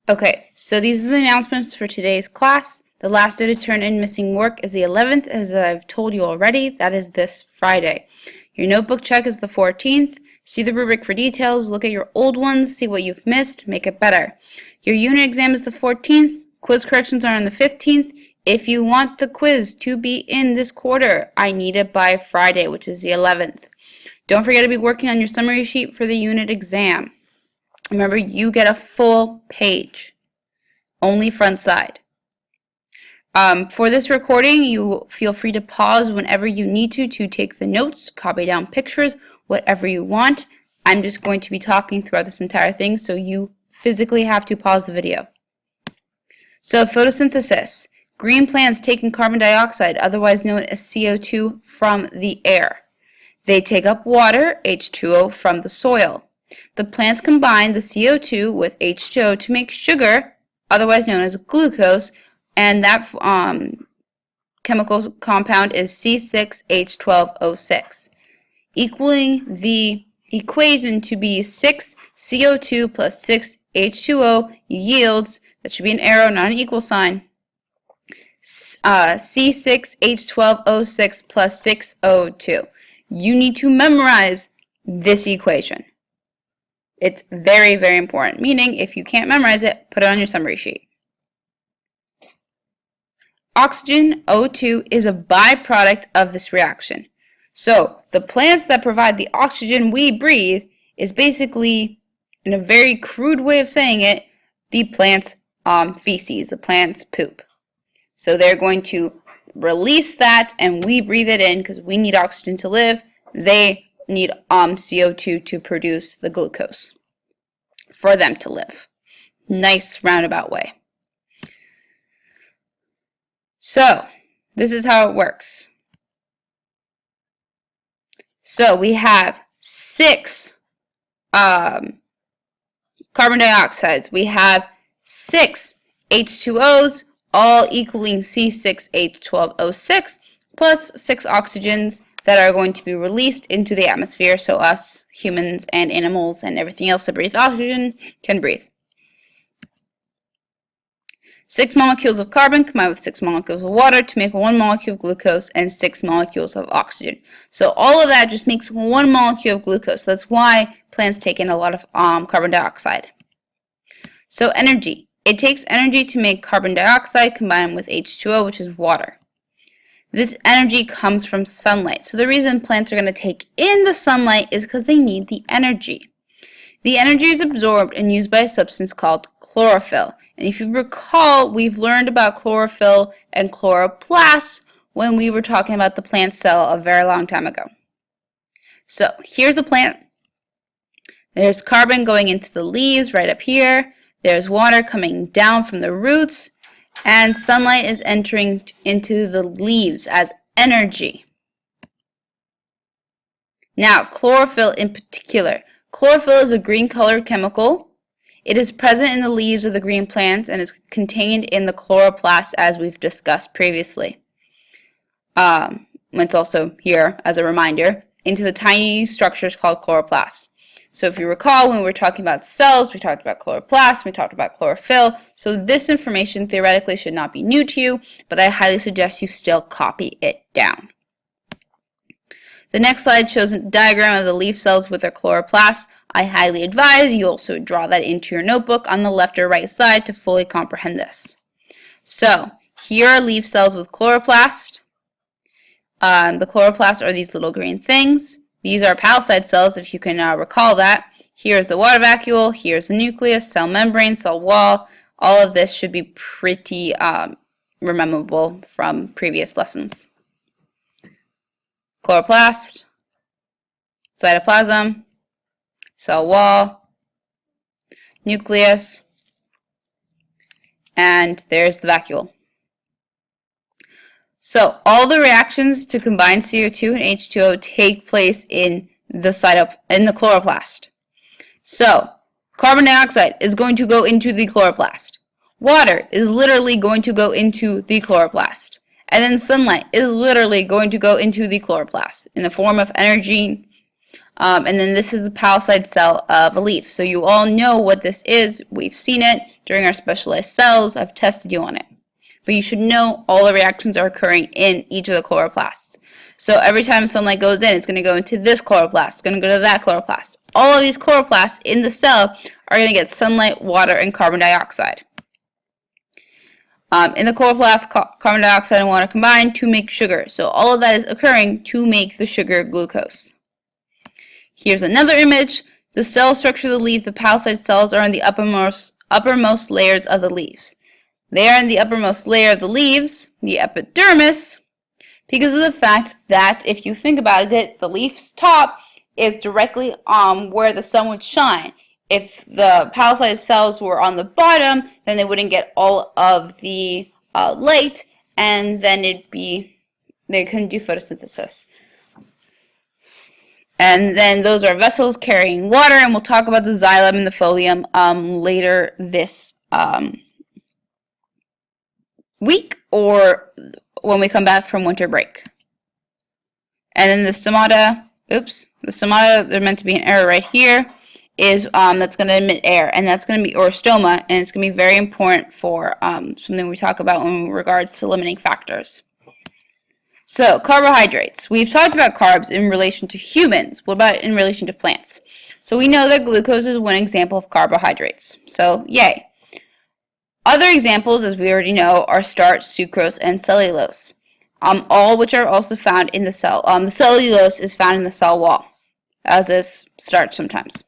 Okay, so these are the announcements for today's class. The last day to turn in missing work is the 11th, as I've told you already. That is this Friday. Your notebook check is the 14th. See the rubric for details, look at your old ones, see what you've missed, make it better. Your unit exam is the 14th. Quiz corrections are on the 15th. If you want the quiz to be in this quarter, I need it by Friday, which is the 11th. Don't forget to be working on your summary sheet for the unit exam. Remember, you get a full page, only front side. For this recording, you feel free to pause whenever you need to take the notes, copy down pictures, whatever you want. I'm just going to be talking throughout this entire thing, so you physically have to pause the video. So photosynthesis. Green plants take in carbon dioxide, otherwise known as CO2, from the air. They take up water, H2O, from the soil. The plants combine the CO2 with H2O to make sugar, otherwise known as glucose, and that chemical compound is C6H12O6, equaling the equation to be 6 CO2 plus 6 H2O yields, that should be an arrow, not an equal sign, C6H12O6 plus 6O2. You need to memorize this equation. It's very, very important, meaning if you can't memorize it, put it on your summary sheet. Oxygen, O2, is a byproduct of this reaction. So the plants that provide the oxygen we breathe is basically, in a very crude way of saying it, the plant's feces, the plant's poop. So they're going to release that and we breathe it in because we need oxygen to live. They need CO2 to produce the glucose for them to live. Nice roundabout way. So this is how it works. So we have 6 carbon dioxides. We have 6 H2Os, all equaling C6H12O6, plus 6 oxygens that are going to be released into the atmosphere, so us, humans, and animals, and everything else that breathes oxygen can breathe. 6 molecules of carbon combine with 6 molecules of water to make 1 molecule of glucose and 6 molecules of oxygen. So all of that just makes 1 molecule of glucose. That's why plants take in a lot of carbon dioxide. So energy. It takes energy to make carbon dioxide combined with H2O, which is water. This energy comes from sunlight. So the reason plants are going to take in the sunlight is because they need the energy. The energy is absorbed and used by a substance called chlorophyll. And if you recall, we've learned about chlorophyll and chloroplasts when we were talking about the plant cell a very long time ago. So here's the plant. There's carbon going into the leaves right up here. There's water coming down from the roots. And sunlight is entering into the leaves as energy. Now, chlorophyll in particular. Chlorophyll is a green-colored chemical. It is present in the leaves of the green plants and is contained in the chloroplast, as we've discussed previously. It's also here, as a reminder, into the tiny structures called chloroplasts. So if you recall, when we were talking about cells, we talked about chloroplasts, we talked about chlorophyll. So this information theoretically should not be new to you, but I highly suggest you still copy it down. The next slide shows a diagram of the leaf cells with their chloroplasts. I highly advise you also draw that into your notebook on the left or right side to fully comprehend this. So here are leaf cells with chloroplast. The chloroplasts are these little green things. These are palisade cells, if you can recall that. Here's the water vacuole, here's the nucleus, cell membrane, cell wall. All of this should be pretty memorable from previous lessons. Chloroplast, cytoplasm, cell wall, nucleus, and there's the vacuole. So all the reactions to combine CO2 and H2O take place in the chloroplast. So carbon dioxide is going to go into the chloroplast. Water is literally going to go into the chloroplast. And then sunlight is literally going to go into the chloroplast in the form of energy And then this is the palisade cell of a leaf. So you all know what this is. We've seen it during our specialized cells. I've tested you on it. But you should know all the reactions are occurring in each of the chloroplasts. So every time sunlight goes in, it's going to go into this chloroplast. It's going to go to that chloroplast. All of these chloroplasts in the cell are going to get sunlight, water, and carbon dioxide. In the chloroplast, carbon dioxide and water combine to make sugar. So all of that is occurring to make the sugar glucose. Here's another image. The cell structure of the leaf, the palisade cells are in the uppermost layers of the leaves. They are in the uppermost layer of the leaves, the epidermis, because of the fact that if you think about it, the leaf's top is directly where the sun would shine. If the palisade cells were on the bottom, then they wouldn't get all of the light, and then they couldn't do photosynthesis. And then those are vessels carrying water, and we'll talk about the xylem and the phloem later this week or when we come back from winter break. And then the stomata, they're meant to be an error right here, is that's going to emit air, and that's going to be, or stoma, and it's going to be very important for something we talk about in regards to limiting factors. So, carbohydrates. We've talked about carbs in relation to humans. What about in relation to plants? So we know that glucose is one example of carbohydrates. So, yay. Other examples, as we already know, are starch, sucrose, and cellulose, all which are also found in the cell. The cellulose is found in the cell wall, as is starch sometimes.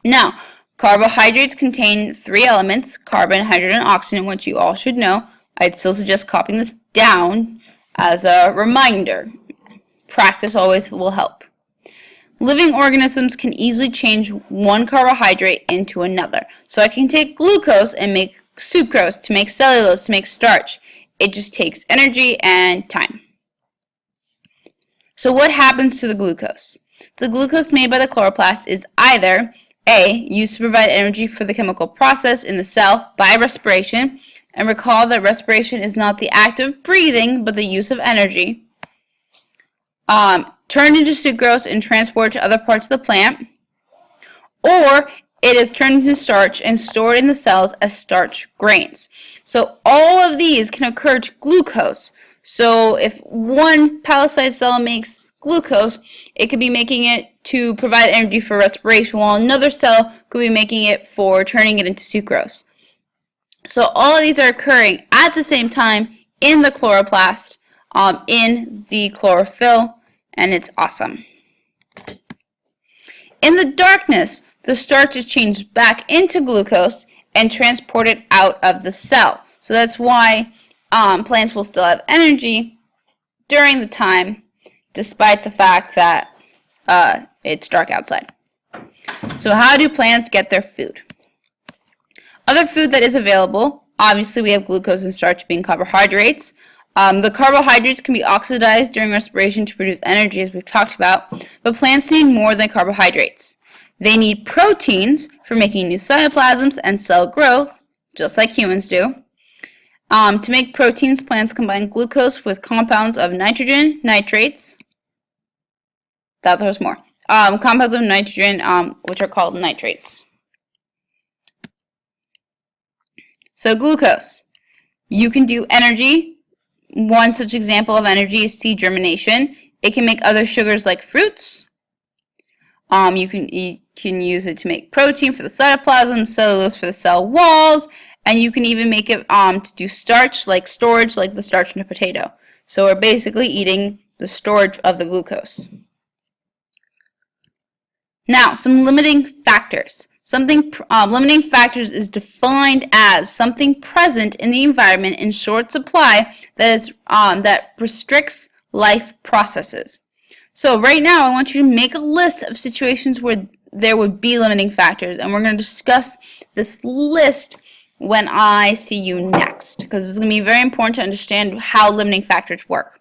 Now, carbohydrates contain 3 elements, carbon, hydrogen, and oxygen, which you all should know. I'd still suggest copying this down as a reminder. Practice always will help. Living organisms can easily change one carbohydrate into another. So I can take glucose and make sucrose, to make cellulose, to make starch. It just takes energy and time. So what happens to the glucose? The glucose made by the chloroplast is either A, used to provide energy for the chemical process in the cell by respiration, and recall that respiration is not the act of breathing, but the use of energy. Turned into sucrose and transported to other parts of the plant. Or it is turned into starch and stored in the cells as starch grains. So all of these can occur to glucose. So if one palisade cell makes glucose, it could be making it to provide energy for respiration, while another cell could be making it for turning it into sucrose. So all of these are occurring at the same time in the chloroplast, in the chlorophyll, and it's awesome. In the darkness, the starch is changed back into glucose and transported out of the cell. So that's why plants will still have energy during the time, despite the fact that it's dark outside. So how do plants get their food? Other food that is available, obviously we have glucose and starch being carbohydrates. The carbohydrates can be oxidized during respiration to produce energy, as we've talked about, but plants need more than carbohydrates. They need proteins for making new cytoplasms and cell growth, just like humans do. To make proteins, plants combine glucose with compounds of nitrogen, nitrates. Thought there was more. Compounds of nitrogen, which are called nitrates. So glucose, you can do energy. One such example of energy is seed germination. It can make other sugars like fruits. You can use it to make protein for the cytoplasm, cellulose for the cell walls, and you can even make it to do starch, like storage, like the starch in a potato. So we're basically eating the storage of the glucose. Now, some limiting factors. Limiting factors is defined as something present in the environment in short supply that restricts life processes. So right now, I want you to make a list of situations where there would be limiting factors, and we're going to discuss this list when I see you next, because it's going to be very important to understand how limiting factors work.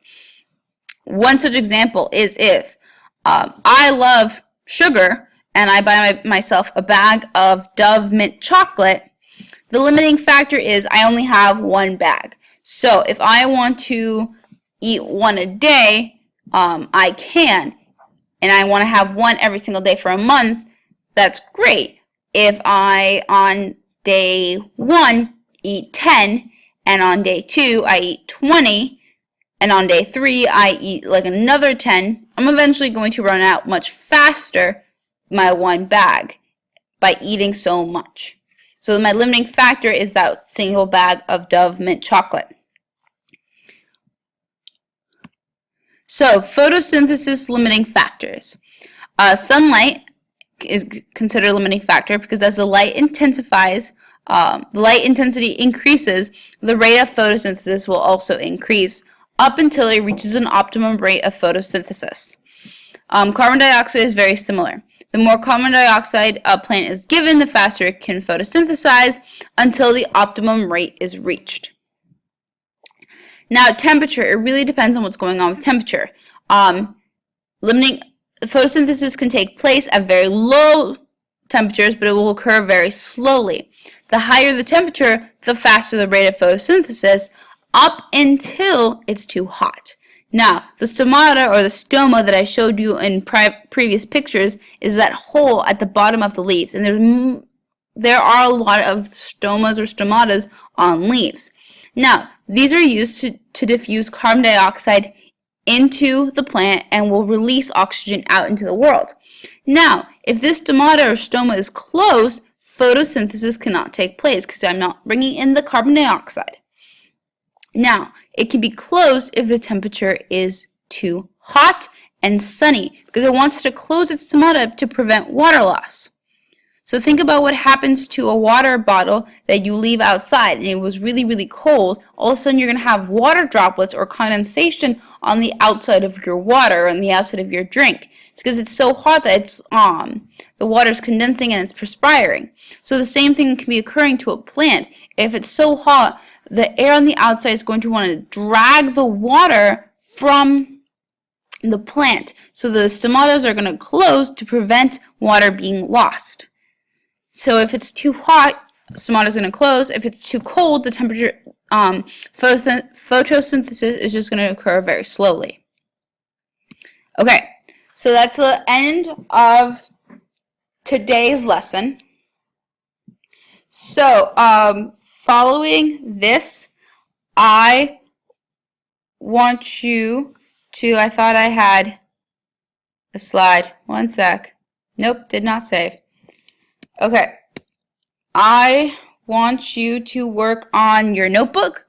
One such example is if I love sugar, and I buy myself a bag of Dove mint chocolate, the limiting factor is I only have one bag. So if I want to eat one a day, I can. and I want to have one every single day for a month, that's great. If I, on day 1, eat 10, and on day 2, I eat 20, and on day 3, I eat like another 10, I'm eventually going to run out much faster my one bag by eating so much. So my limiting factor is that single bag of Dove mint chocolate. So photosynthesis limiting factors. Sunlight is considered a limiting factor because as the light intensifies, the light intensity increases, the rate of photosynthesis will also increase up until it reaches an optimum rate of photosynthesis. Carbon dioxide is very similar. The more carbon dioxide a plant is given, the faster it can photosynthesize until the optimum rate is reached. Now, temperature, it really depends on what's going on with temperature. Photosynthesis can take place at very low temperatures, but it will occur very slowly. The higher the temperature, the faster the rate of photosynthesis, up until it's too hot. Now, the stomata or the stoma that I showed you in previous pictures is that hole at the bottom of the leaves, and there are a lot of stomas or stomatas on leaves. Now, these are used to diffuse carbon dioxide into the plant and will release oxygen out into the world. Now, if this stomata or stoma is closed, photosynthesis cannot take place because I'm not bringing in the carbon dioxide. Now, it can be closed if the temperature is too hot and sunny because it wants to close its stomata to prevent water loss. So think about what happens to a water bottle that you leave outside and it was really, really cold. All of a sudden you're going to have water droplets or condensation on the outside of your water or on the outside of your drink. It's because it's so hot that it's the water's condensing and it's perspiring. So the same thing can be occurring to a plant. If it's so hot, the air on the outside is going to want to drag the water from the plant. So the stomatas are going to close to prevent water being lost. So if it's too hot, stomata is going to close. If it's too cold, the temperature photosynthesis is just going to occur very slowly. Okay, so that's the end of today's lesson. So following this, I want you to, I thought I had a slide. One sec. Nope, did not save. Okay, I want you to work on your notebook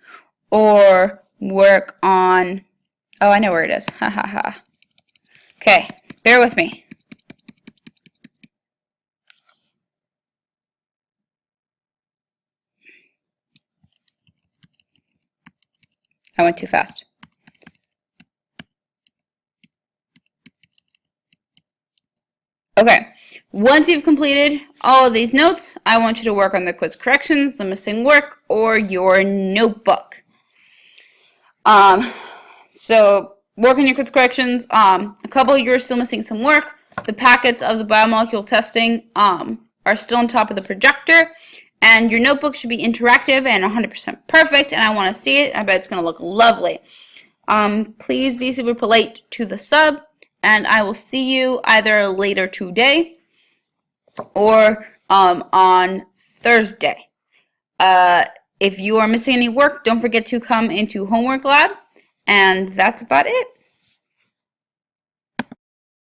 or work on, oh, I know where it is. Ha ha ha. Okay, bear with me. I went too fast. Okay, once you've completed all of these notes, I want you to work on the quiz corrections, the missing work, or your notebook. So work on your quiz corrections. A couple of you are still missing some work. The packets of the biomolecule testing are still on top of the projector, and your notebook should be interactive and 100% perfect, and I want to see it. I bet it's going to look lovely. Please be super polite to the sub, and I will see you either later today or on Thursday. If you are missing any work, don't forget to come into Homework Lab, and that's about it.